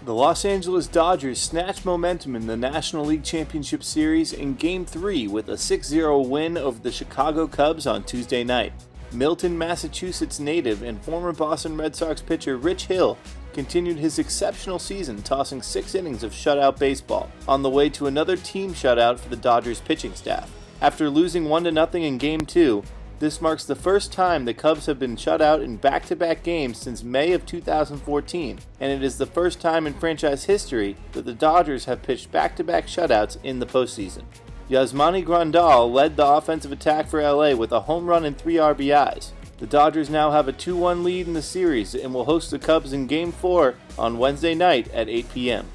The Los Angeles Dodgers snatched momentum in the National League Championship Series in Game 3 with a 6-0 win over the Chicago Cubs on Tuesday night. Milton, Massachusetts native and former Boston Red Sox pitcher Rich Hill continued his exceptional season, tossing 6 innings of shutout baseball, on the way to another team shutout for the Dodgers pitching staff. After losing 1-0 in Game 2, this marks the first time the Cubs have been shut out in back-to-back games since May of 2014, and it is the first time in franchise history that the Dodgers have pitched back-to-back shutouts in the postseason. Yasmani Grandal led the offensive attack for LA with a home run and 3 RBIs. The Dodgers now have a 2-1 lead in the series and will host the Cubs in Game 4 on Wednesday night at 8 p.m.